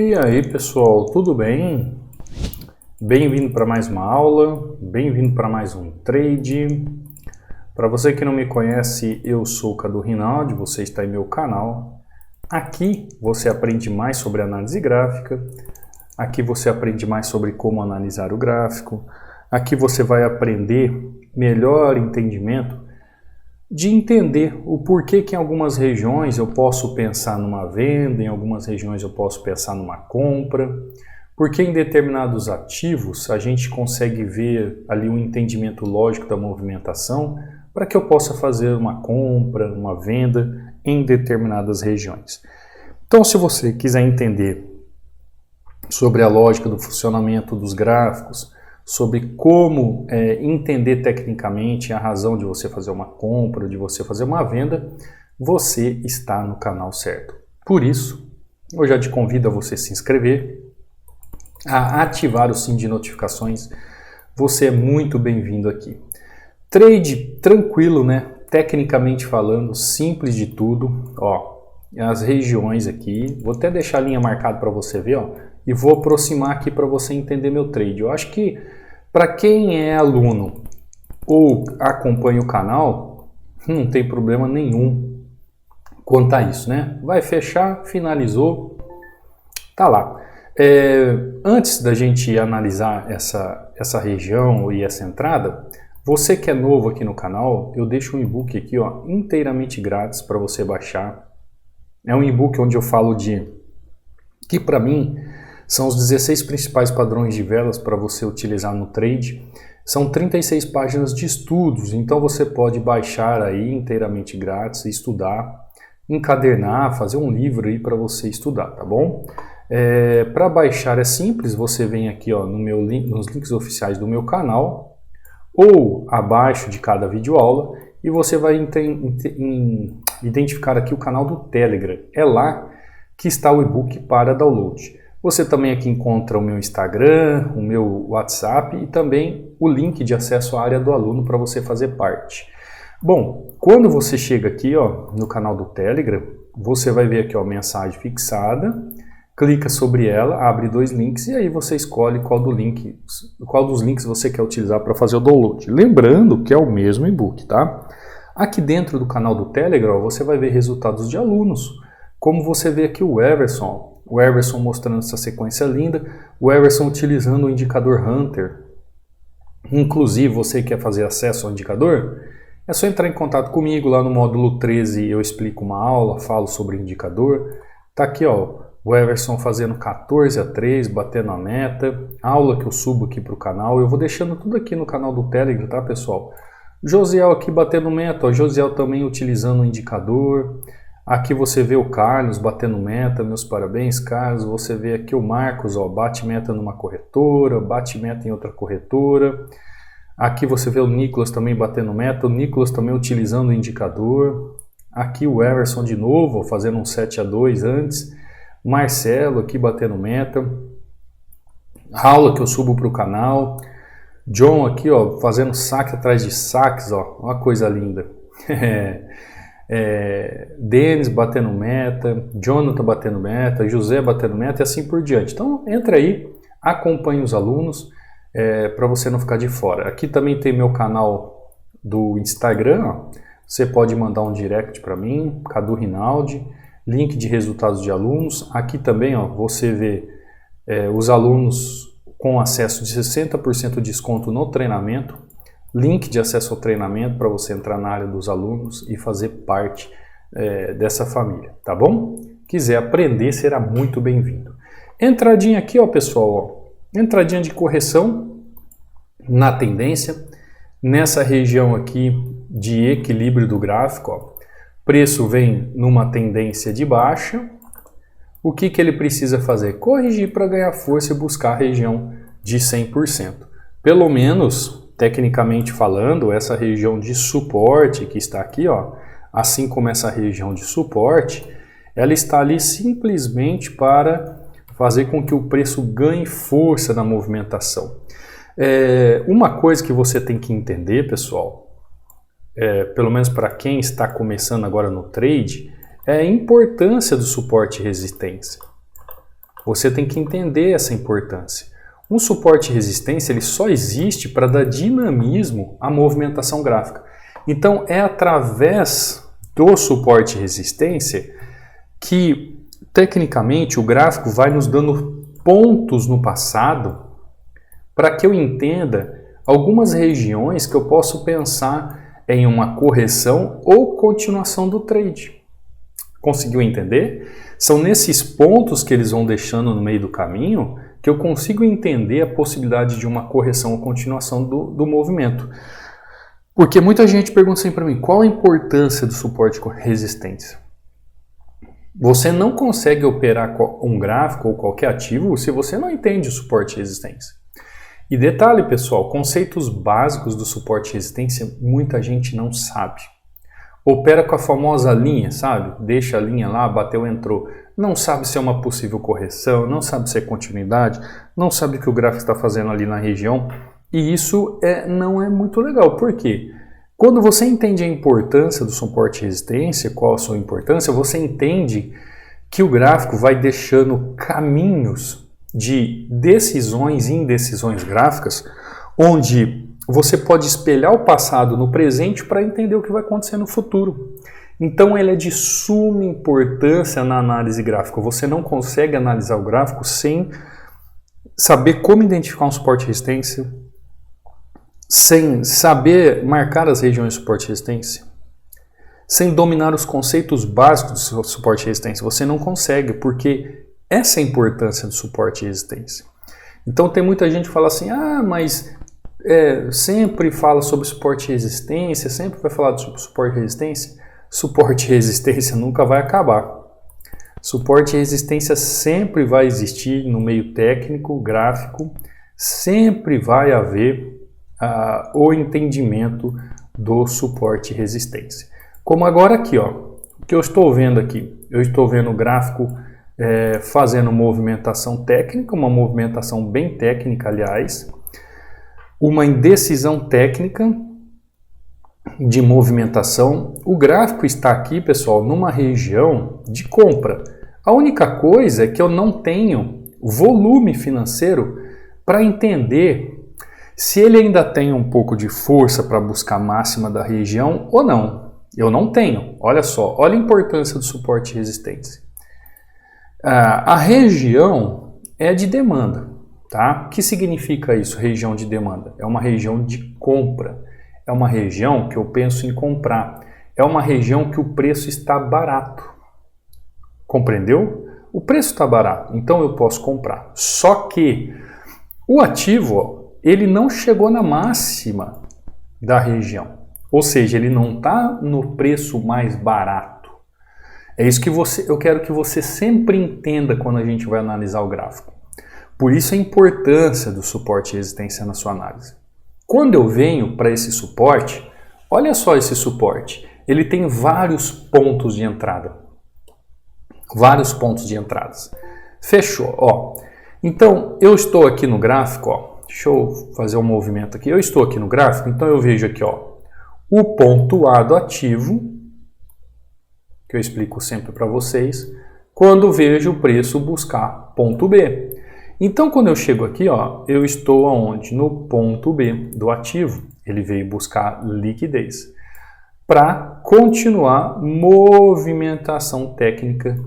E aí pessoal, tudo bem? Bem-vindo para mais uma aula, bem-vindo para mais um trade. Para você que não me conhece, eu sou o Cadu Rinaldi, você está em meu canal. Aqui você aprende mais sobre análise gráfica, aqui você aprende mais sobre como analisar o gráfico, aqui você vai aprender melhor entendimento de entender o porquê que em algumas regiões eu posso pensar numa venda, em algumas regiões eu posso pensar numa compra, porque em determinados ativos a gente consegue ver ali um entendimento lógico da movimentação para que eu possa fazer uma compra, uma venda em determinadas regiões. Então, se você quiser entender sobre a lógica do funcionamento dos gráficos, sobre como entender tecnicamente a razão de você fazer uma compra, de você fazer uma venda, você está no canal certo. Por isso, eu já te convido a você se inscrever, a ativar o sininho de notificações. Você é muito bem-vindo aqui. Trade tranquilo, né? Tecnicamente falando, simples de tudo. Ó, as regiões aqui, vou até deixar a linha marcada para você ver, ó. E vou aproximar aqui para você entender meu trade. Eu acho que para quem é aluno ou acompanha o canal, não tem problema nenhum quanto a isso, né? Vai fechar, finalizou, tá lá. Antes da gente analisar essa região e essa entrada, você que é novo aqui no canal, eu deixo um e-book aqui, ó, inteiramente grátis para você baixar. É um e-book onde eu falo que para mim são os 16 principais padrões de velas para você utilizar no trade. São 36 páginas de estudos, então você pode baixar aí inteiramente grátis, estudar, encadernar, fazer um livro aí para você estudar, tá bom? Para baixar é simples, você vem aqui ó, nos links oficiais do meu canal ou abaixo de cada videoaula e você vai identificar aqui o canal do Telegram. É lá que está o e-book para download. Você também aqui encontra o meu Instagram, o meu WhatsApp e também o link de acesso à área do aluno para você fazer parte. Bom, quando você chega aqui ó, no canal do Telegram, você vai ver aqui ó, mensagem fixada, clica sobre ela, abre dois links e aí você escolhe qual dos links você quer utilizar para fazer o download. Lembrando que é o mesmo e-book, tá? Aqui dentro do canal do Telegram ó, você vai ver resultados de alunos, como você vê aqui o Everson mostrando essa sequência linda, o Everson utilizando o indicador Hunter. Inclusive, você quer fazer acesso ao indicador? É só entrar em contato comigo, lá no módulo 13 eu explico uma aula, falo sobre indicador. Tá aqui ó, o Everson fazendo 14-3, batendo a meta, aula que eu subo aqui para o canal, eu vou deixando tudo aqui no canal do Telegram, tá pessoal? Josiel aqui batendo meta, ó, Josiel também utilizando o indicador. Aqui você vê o Carlos batendo meta, meus parabéns Carlos, você vê aqui o Marcos, ó, bate meta numa corretora, bate meta em outra corretora. Aqui você vê o Nicolas também batendo meta, o Nicolas também utilizando o indicador. Aqui o Everson de novo, ó, fazendo um 7-2 antes. Marcelo aqui batendo meta. Aula que eu subo para o canal. John aqui ó, fazendo saque atrás de saques, ó, uma coisa linda. Denis batendo meta, Jonathan batendo meta, José batendo meta e assim por diante. Então entra aí, acompanhe os alunos para você não ficar de fora. Aqui também tem meu canal do Instagram, ó. Você pode mandar um direct para mim, Cadu Rinaldi, link de resultados de alunos. Aqui também ó, você vê os alunos com acesso de 60% de desconto no treinamento. Link de acesso ao treinamento para você entrar na área dos alunos e fazer parte dessa família, tá bom? Quiser aprender, será muito bem-vindo. Entradinha aqui, ó, pessoal, ó, entradinha de correção na tendência, nessa região aqui de equilíbrio do gráfico, ó, preço vem numa tendência de baixa. O que ele precisa fazer? Corrigir para ganhar força e buscar a região de 100%. Pelo menos tecnicamente falando, essa região de suporte que está aqui, ó, assim como essa região de suporte, ela está ali simplesmente para fazer com que o preço ganhe força na movimentação. Uma coisa que você tem que entender, pessoal, pelo menos para quem está começando agora no trade, é a importância do suporte e resistência. Você tem que entender essa importância. Um suporte e resistência ele só existe para dar dinamismo à movimentação gráfica. Então é através do suporte e resistência que, tecnicamente, o gráfico vai nos dando pontos no passado para que eu entenda algumas regiões que eu posso pensar em uma correção ou continuação do trade. Conseguiu entender? São nesses pontos que eles vão deixando no meio do caminho que eu consigo entender a possibilidade de uma correção ou continuação do movimento. Porque muita gente pergunta assim para mim, qual a importância do suporte com resistência? Você não consegue operar um gráfico ou qualquer ativo se você não entende o suporte e resistência. E detalhe, pessoal, conceitos básicos do suporte e resistência muita gente não sabe. Opera com a famosa linha, sabe? Deixa a linha lá, bateu, entrou. Não sabe se é uma possível correção, não sabe se é continuidade, não sabe o que o gráfico está fazendo ali na região. E isso não é muito legal. Por quê? Quando você entende a importância do suporte e resistência, qual a sua importância, você entende que o gráfico vai deixando caminhos de decisões e indecisões gráficas, onde você pode espelhar o passado no presente para entender o que vai acontecer no futuro. Então ele é de suma importância na análise gráfica. Você não consegue analisar o gráfico sem saber como identificar um suporte e resistência, sem saber marcar as regiões de suporte e resistência, sem dominar os conceitos básicos do suporte e resistência. Você não consegue, porque essa é a importância do suporte e resistência. Então tem muita gente que fala assim, mas sempre fala sobre suporte e resistência, sempre vai falar sobre suporte e resistência. Suporte e resistência nunca vai acabar. Suporte e resistência sempre vai existir no meio técnico, gráfico, sempre vai haver o entendimento do suporte e resistência. Como agora aqui, ó, o que eu estou vendo aqui? Eu estou vendo o gráfico fazendo movimentação técnica, uma movimentação bem técnica, aliás, uma indecisão técnica de movimentação. O gráfico está aqui, pessoal, numa região de compra. A única coisa é que eu não tenho volume financeiro para entender se ele ainda tem um pouco de força para buscar a máxima da região ou não. Eu não tenho. Olha só, olha a importância do suporte e resistência. A região é de demanda, tá? O que significa isso, região de demanda? É uma região de compra. É uma região que eu penso em comprar. É uma região que o preço está barato. Compreendeu? O preço está barato, então eu posso comprar. Só que o ativo, ele não chegou na máxima da região. Ou seja, ele não está no preço mais barato. É isso que eu quero que você sempre entenda quando a gente vai analisar o gráfico. Por isso a importância do suporte e resistência na sua análise. Quando eu venho para esse suporte, olha só esse suporte. Ele tem vários pontos de entrada. Vários pontos de entradas. Fechou, ó. Então, eu estou aqui no gráfico, ó. Deixa eu fazer um movimento aqui. Eu estou aqui no gráfico, então eu vejo aqui, ó, o ponto A do ativo, que eu explico sempre para vocês, quando vejo o preço buscar ponto B. Então, quando eu chego aqui, ó, eu estou aonde? No ponto B do ativo. Ele veio buscar liquidez para continuar movimentação técnica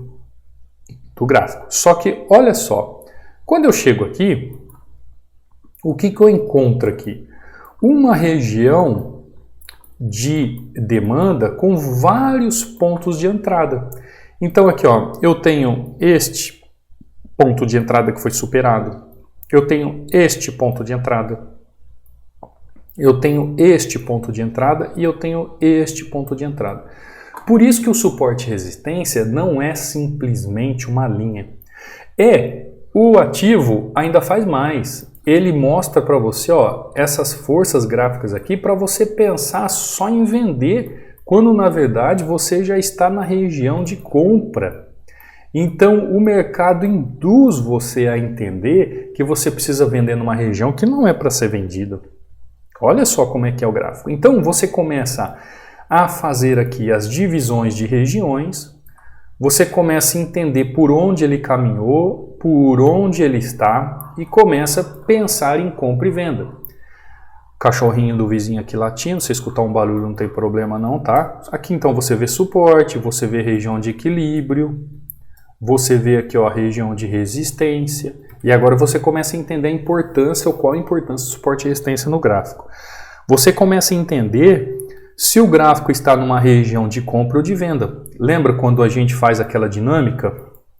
do gráfico. Só que, olha só, quando eu chego aqui, o que eu encontro aqui? Uma região de demanda com vários pontos de entrada. Então aqui, ó, eu tenho este ponto de entrada que foi superado. Eu tenho este ponto de entrada. Eu tenho este ponto de entrada e eu tenho este ponto de entrada. Por isso que o suporte e resistência não é simplesmente uma linha. O ativo ainda faz mais. Ele mostra para você, ó, essas forças gráficas aqui para você pensar só em vender, quando na verdade você já está na região de compra. Então o mercado induz você a entender que você precisa vender numa região que não é para ser vendida. Olha só como é que é o gráfico. Então você começa a fazer aqui as divisões de regiões, você começa a entender por onde ele caminhou, por onde ele está e começa a pensar em compra e venda. Cachorrinho do vizinho aqui latindo, se escutar um barulho não tem problema não, tá? Aqui então você vê suporte, você vê região de equilíbrio, você vê aqui ó, a região de resistência e agora você começa a entender a importância, ou qual a importância do suporte e resistência no gráfico. Você começa a entender se o gráfico está numa região de compra ou de venda. Lembra quando a gente faz aquela dinâmica?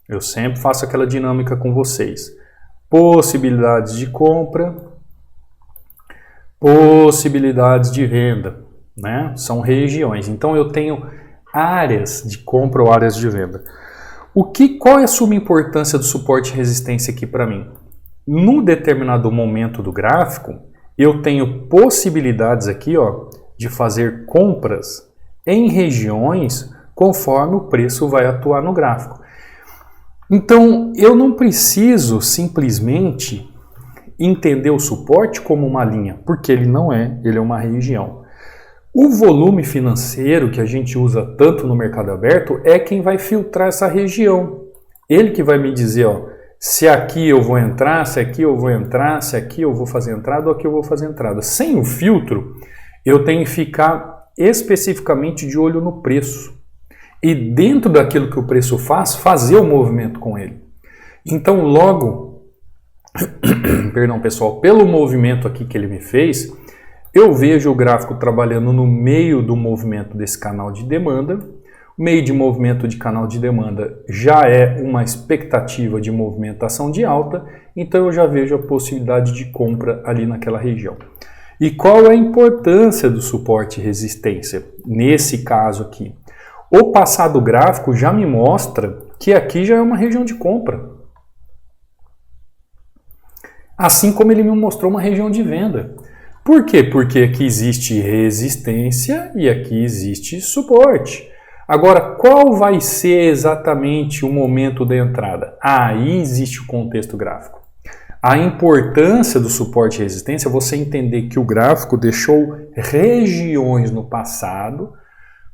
Eu sempre faço aquela dinâmica com vocês. Possibilidades de compra, possibilidades de venda, né? São regiões. Então eu tenho áreas de compra ou áreas de venda. Qual é a suma importância do suporte e resistência aqui para mim? Num determinado momento do gráfico, eu tenho possibilidades aqui, ó, de fazer compras em regiões conforme o preço vai atuar no gráfico. Então, eu não preciso simplesmente entender o suporte como uma linha, porque ele não é, ele é uma região. O volume financeiro que a gente usa tanto no mercado aberto é quem vai filtrar essa região. Ele que vai me dizer, ó, se aqui eu vou entrar, se aqui eu vou entrar, se aqui eu vou fazer entrada ou aqui eu vou fazer entrada. Sem o filtro, eu tenho que ficar especificamente de olho no preço. E dentro daquilo que o preço faz, fazer o movimento com ele. Então logo, perdão pessoal, pelo movimento aqui que ele me fez, eu vejo o gráfico trabalhando no meio do movimento desse canal de demanda. O meio de movimento de canal de demanda já é uma expectativa de movimentação de alta, então eu já vejo a possibilidade de compra ali naquela região. E qual é a importância do suporte e resistência nesse caso aqui? O passado gráfico já me mostra que aqui já é uma região de compra. Assim como ele me mostrou uma região de venda. Por quê? Porque aqui existe resistência e aqui existe suporte. Agora, qual vai ser exatamente o momento da entrada? Aí existe o contexto gráfico. A importância do suporte e resistência é você entender que o gráfico deixou regiões no passado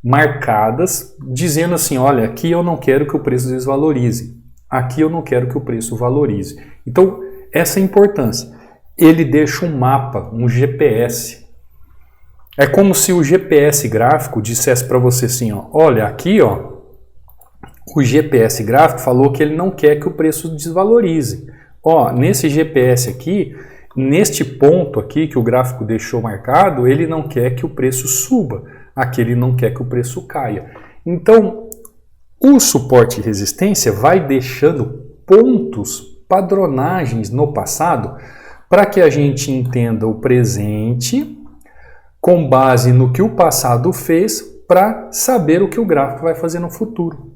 marcadas, dizendo assim, olha, aqui eu não quero que o preço desvalorize, aqui eu não quero que o preço valorize. Então, essa é a importância. Ele deixa um mapa, um GPS. É como se o GPS gráfico dissesse para você assim, ó, olha, aqui ó, o GPS gráfico falou que ele não quer que o preço desvalorize. Ó, nesse GPS aqui, neste ponto aqui que o gráfico deixou marcado, ele não quer que o preço suba, aqui ele não quer que o preço caia. Então, o suporte e resistência vai deixando pontos, padronagens no passado, para que a gente entenda o presente com base no que o passado fez para saber o que o gráfico vai fazer no futuro.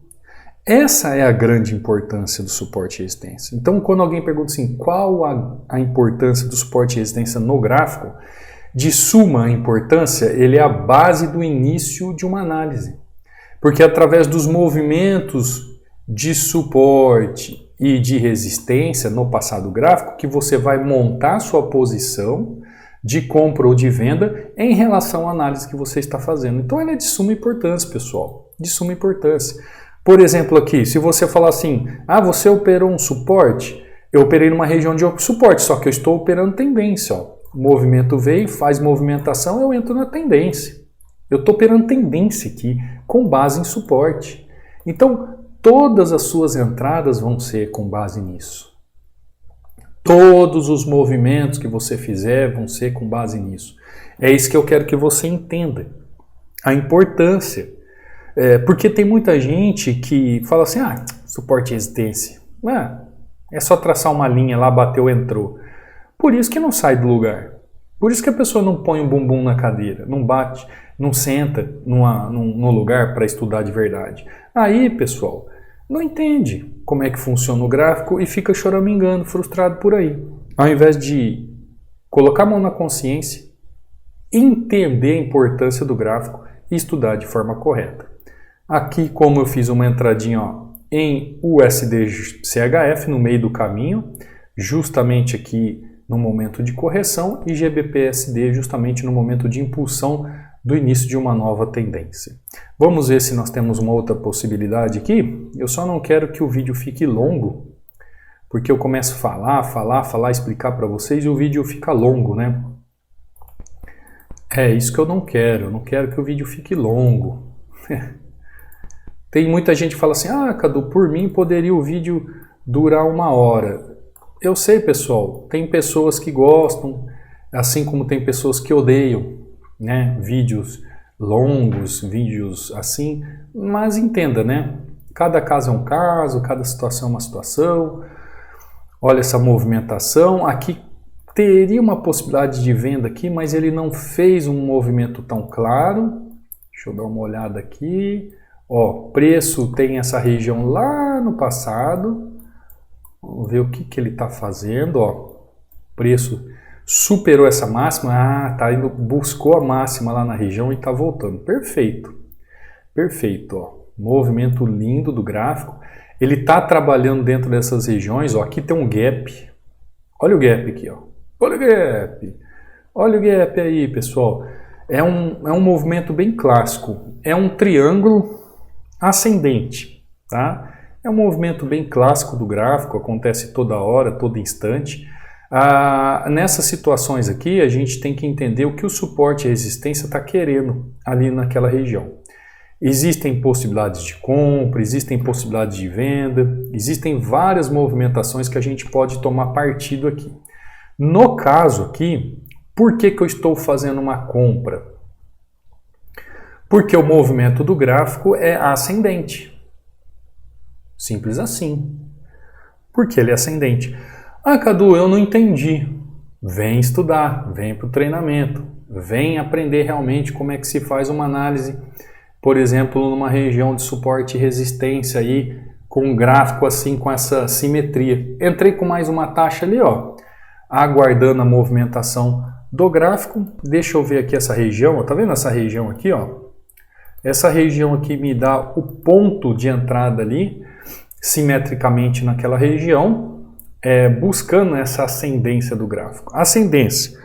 Essa é a grande importância do suporte e resistência. Então, quando alguém pergunta assim, qual a importância do suporte e resistência no gráfico, de suma importância, ele é a base do início de uma análise. Porque através dos movimentos de suporte e de resistência no passado gráfico que você vai montar sua posição de compra ou de venda em relação à análise que você está fazendo. Então ela é de suma importância, pessoal, de suma importância. Por exemplo aqui, se você falar assim, você operou um suporte, eu operei numa região de suporte, só que eu estou operando tendência. Ó. O movimento veio, faz movimentação, eu entro na tendência. Eu estou operando tendência aqui com base em suporte. Então, todas as suas entradas vão ser com base nisso. Todos os movimentos que você fizer vão ser com base nisso. É isso que eu quero que você entenda. A importância. Porque tem muita gente que fala assim, suporte e resistência. É só traçar uma linha lá, bateu, entrou. Por isso que não sai do lugar. Por isso que a pessoa não põe o bumbum na cadeira, não bate, não senta num lugar para estudar de verdade. Aí, pessoal, não entende como é que funciona o gráfico e fica choramingando, frustrado por aí. Ao invés de colocar a mão na consciência, entender a importância do gráfico e estudar de forma correta. Aqui, como eu fiz uma entradinha em USD-CHF no meio do caminho, justamente aqui no momento de correção, e GBP-USD justamente no momento de impulsão do início de uma nova tendência. Vamos ver se nós temos uma outra possibilidade aqui. Eu só não quero que o vídeo fique longo, porque eu começo a falar, explicar para vocês e o vídeo fica longo, né? É isso que eu não quero que o vídeo fique longo. Tem muita gente que fala assim, Cadu, por mim poderia o vídeo durar 1 hora. Eu sei, pessoal, tem pessoas que gostam, assim como tem pessoas que odeiam, né? Vídeos longos, vídeos assim, mas entenda, né? Cada caso é um caso, cada situação é uma situação. Olha essa movimentação, aqui teria uma possibilidade de venda aqui, mas ele não fez um movimento tão claro. Deixa eu dar uma olhada aqui. Ó, preço tem essa região lá no passado. Vamos ver o que ele está fazendo. Ó, preço superou essa máxima. Tá indo, buscou a máxima lá na região e está voltando. Perfeito. Perfeito. Ó, movimento lindo do gráfico. Ele está trabalhando dentro dessas regiões. Ó, aqui tem um gap. Olha o gap aqui. Ó. Olha o gap. Olha o gap aí, pessoal. É um movimento bem clássico. É um triângulo ascendente, tá? É um movimento bem clássico do gráfico, acontece toda hora, todo instante. Nessas situações aqui, a gente tem que entender o que o suporte e a resistência está querendo ali naquela região. Existem possibilidades de compra, existem possibilidades de venda, existem várias movimentações que a gente pode tomar partido aqui. No caso aqui, por que eu estou fazendo uma compra? Porque o movimento do gráfico é ascendente. Simples assim. Porque ele é ascendente. Cadu, eu não entendi. Vem estudar, vem para o treinamento, vem aprender realmente como é que se faz uma análise, por exemplo, numa região de suporte e resistência aí, com um gráfico assim, com essa simetria. Entrei com mais uma taxa ali, ó, aguardando a movimentação do gráfico. Deixa eu ver aqui essa região, ó, tá vendo essa região aqui, ó? Essa região aqui me dá o ponto de entrada ali, simetricamente naquela região, buscando essa ascendência do gráfico. Ascendência,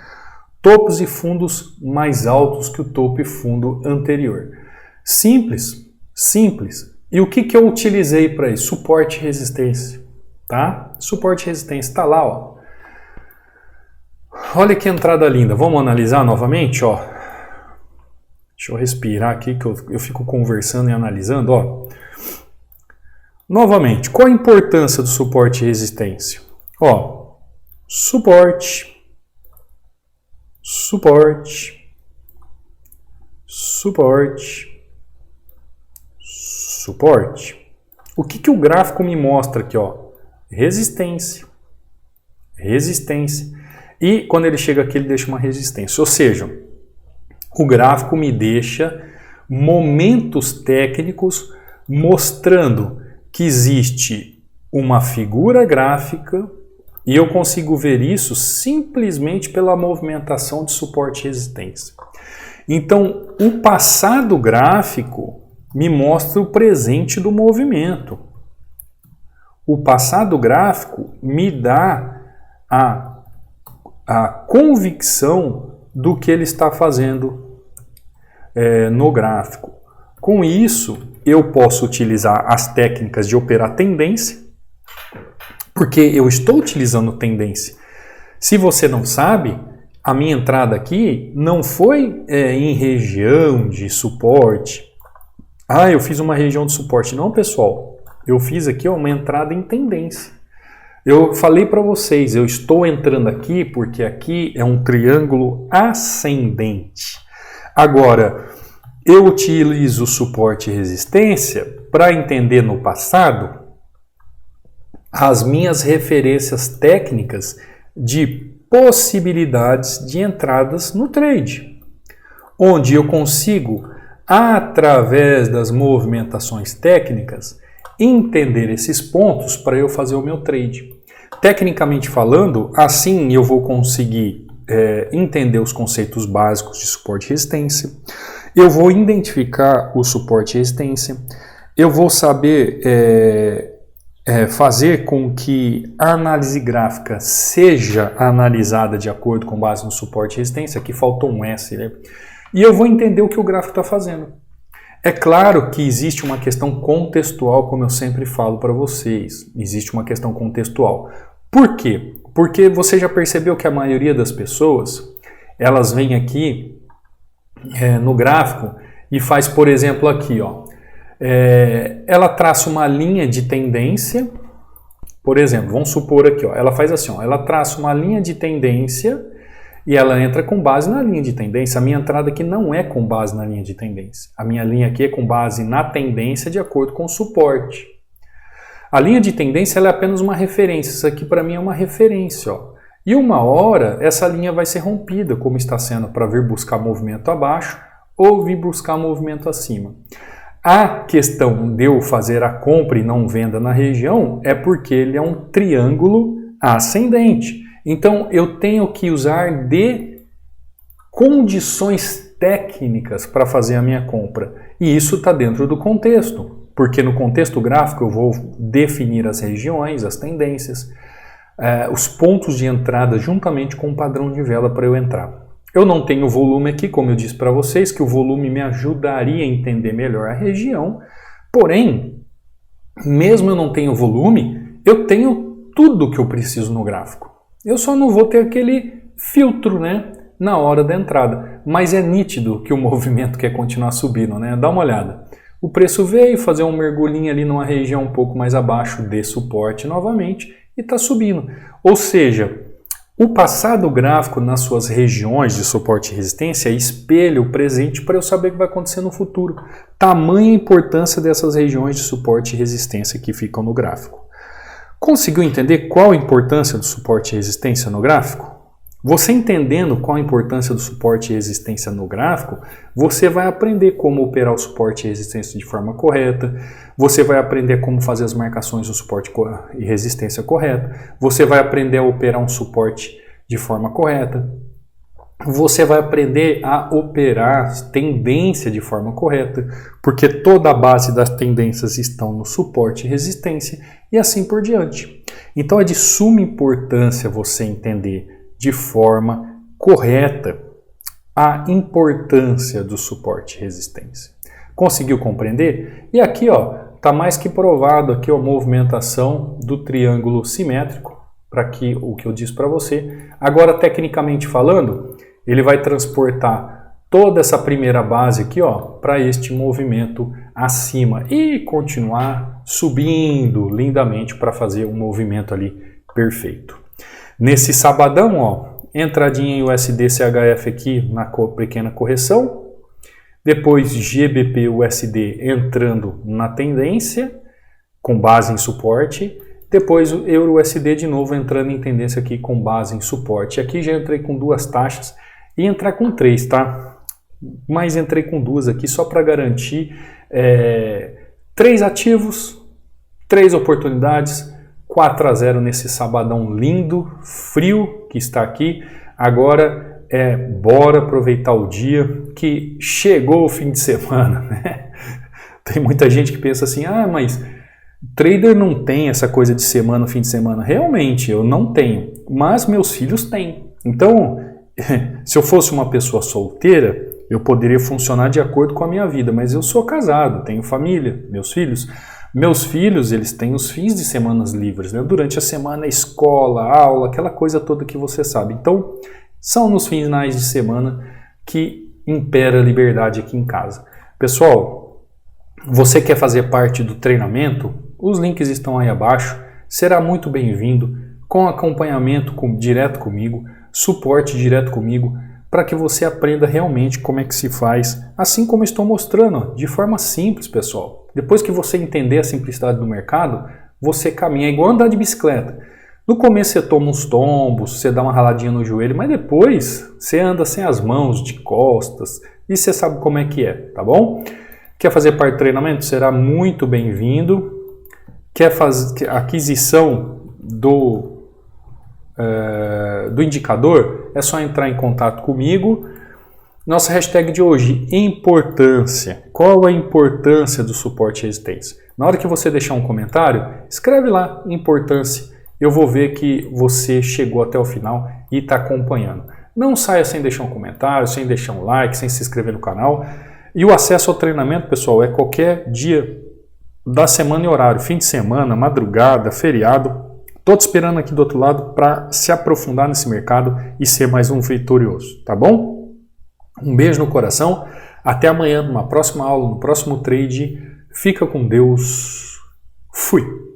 topos e fundos mais altos que o topo e fundo anterior. Simples, simples. E o que eu utilizei para isso? Suporte e resistência, tá? Suporte e resistência, tá lá, ó. Olha que entrada linda. Vamos analisar novamente, ó. Deixa eu respirar aqui que eu fico conversando e analisando, ó. Novamente, qual a importância do suporte e resistência? Ó, suporte, suporte, suporte, suporte. O que o gráfico me mostra aqui, ó? Resistência, resistência. E quando ele chega aqui, ele deixa uma resistência. Ou seja, o gráfico me deixa momentos técnicos mostrando que existe uma figura gráfica e eu consigo ver isso simplesmente pela movimentação de suporte e resistência. Então, o passado gráfico me mostra o presente do movimento. O passado gráfico me dá a convicção do que ele está fazendo no gráfico. Com isso, eu posso utilizar as técnicas de operar tendência, porque eu estou utilizando tendência. Se você não sabe, a minha entrada aqui não foi em região de suporte. Eu fiz uma região de suporte. Não, pessoal. Eu fiz aqui uma entrada em tendência. Eu falei para vocês, eu estou entrando aqui porque aqui é um triângulo ascendente. Agora, eu utilizo suporte e resistência para entender no passado as minhas referências técnicas de possibilidades de entradas no trade, onde eu consigo, através das movimentações técnicas, entender esses pontos para eu fazer o meu trade. Tecnicamente falando, assim eu vou conseguir entender os conceitos básicos de suporte e resistência, eu vou identificar o suporte e resistência, eu vou saber fazer com que a análise gráfica seja analisada de acordo com base no suporte e resistência. Aqui faltou um S, né? e eu vou entender o que o gráfico está fazendo. É claro que existe uma questão contextual, como eu sempre falo para vocês. Existe uma questão contextual. Por quê? Porque você já percebeu que a maioria das pessoas, elas vêm aqui no gráfico e faz, por exemplo, aqui, ó. Ela traça uma linha de tendência, por exemplo, vamos supor aqui, ó, ela faz assim, ó, ela traça uma linha de tendência e ela entra com base na linha de tendência. A minha entrada aqui não é com base na linha de tendência. A minha linha aqui é com base na tendência de acordo com o suporte. A linha de tendência ela é apenas uma referência. Isso aqui para mim é uma referência. Ó. E uma hora essa linha vai ser rompida, como está sendo para vir buscar movimento abaixo ou vir buscar movimento acima. A questão de eu fazer a compra e não venda na região é porque ele é um triângulo ascendente. Então, eu tenho que usar de condições técnicas para fazer a minha compra. E isso está dentro do contexto, porque no contexto gráfico eu vou definir as regiões, as tendências, os pontos de entrada juntamente com o padrão de vela para eu entrar. Eu não tenho volume aqui, como eu disse para vocês, que o volume me ajudaria a entender melhor a região. Porém, mesmo eu não tenho volume, eu tenho tudo que eu preciso no gráfico. Eu só não vou ter aquele filtro, né, na hora da entrada. Mas é nítido que o movimento quer continuar subindo, né? Dá uma olhada. O preço veio fazer um mergulhinho ali numa região um pouco mais abaixo de suporte novamente e está subindo. Ou seja, o passado gráfico nas suas regiões de suporte e resistência espelha o presente para eu saber o que vai acontecer no futuro. Tamanha importância dessas regiões de suporte e resistência que ficam no gráfico. Conseguiu entender qual a importância do suporte e resistência no gráfico? Você entendendo qual a importância do suporte e resistência no gráfico, você vai aprender como operar o suporte e resistência de forma correta, você vai aprender como fazer as marcações do suporte e resistência correta, você vai aprender a operar um suporte de forma correta, você vai aprender a operar tendência de forma correta, porque toda a base das tendências estão no suporte e resistência e assim por diante. Então é de suma importância você entender de forma correta a importância do suporte e resistência. Conseguiu compreender? E aqui, ó, tá mais que provado aqui a movimentação do triângulo simétrico, para que o que eu disse para você. Agora, tecnicamente falando, ele vai transportar toda essa primeira base aqui, ó, para este movimento acima e continuar subindo lindamente para fazer um movimento ali perfeito. Nesse sabadão, ó, entradinha em USD CHF aqui na pequena correção, depois GBP USD entrando na tendência, com base em suporte, depois o Euro USD de novo entrando em tendência aqui com base em suporte. Aqui já entrei com duas taxas e entrar com 3, tá? Mas entrei com 2 aqui só para garantir 3 ativos, 3 oportunidades, 4-0 nesse sabadão lindo, frio que está aqui. Agora bora aproveitar o dia que chegou o fim de semana, né? Tem muita gente que pensa assim, mas trader não tem essa coisa de semana, fim de semana. Realmente, eu não tenho, mas meus filhos têm. Então, se eu fosse uma pessoa solteira, eu poderia funcionar de acordo com a minha vida, mas eu sou casado, tenho família, meus filhos. Meus filhos, eles têm os fins de semana livres, né? Durante a semana, escola, aula, aquela coisa toda que você sabe. Então, são nos finais de semana que impera a liberdade aqui em casa. Pessoal, você quer fazer parte do treinamento? Os links estão aí abaixo. Será muito bem-vindo, com acompanhamento direto comigo, suporte direto comigo, para que você aprenda realmente como é que se faz, assim como estou mostrando, de forma simples, pessoal. Depois que você entender a simplicidade do mercado, você caminha igual andar de bicicleta. No começo você toma uns tombos, você dá uma raladinha no joelho, mas depois você anda sem as mãos, de costas, e você sabe como é que é, tá bom? Quer fazer parte do treinamento? Será muito bem-vindo. Quer fazer a aquisição do indicador? É só entrar em contato comigo. Nossa hashtag de hoje, importância. Qual a importância do suporte e resistência? Na hora que você deixar um comentário, escreve lá, importância. Eu vou ver que você chegou até o final e está acompanhando. Não saia sem deixar um comentário, sem deixar um like, sem se inscrever no canal. E o acesso ao treinamento, pessoal, é qualquer dia da semana e horário, fim de semana, madrugada, feriado. Estou te esperando aqui do outro lado para se aprofundar nesse mercado e ser mais um vitorioso, tá bom? Um beijo no coração, até amanhã numa próxima aula, no próximo trade. Fica com Deus. Fui!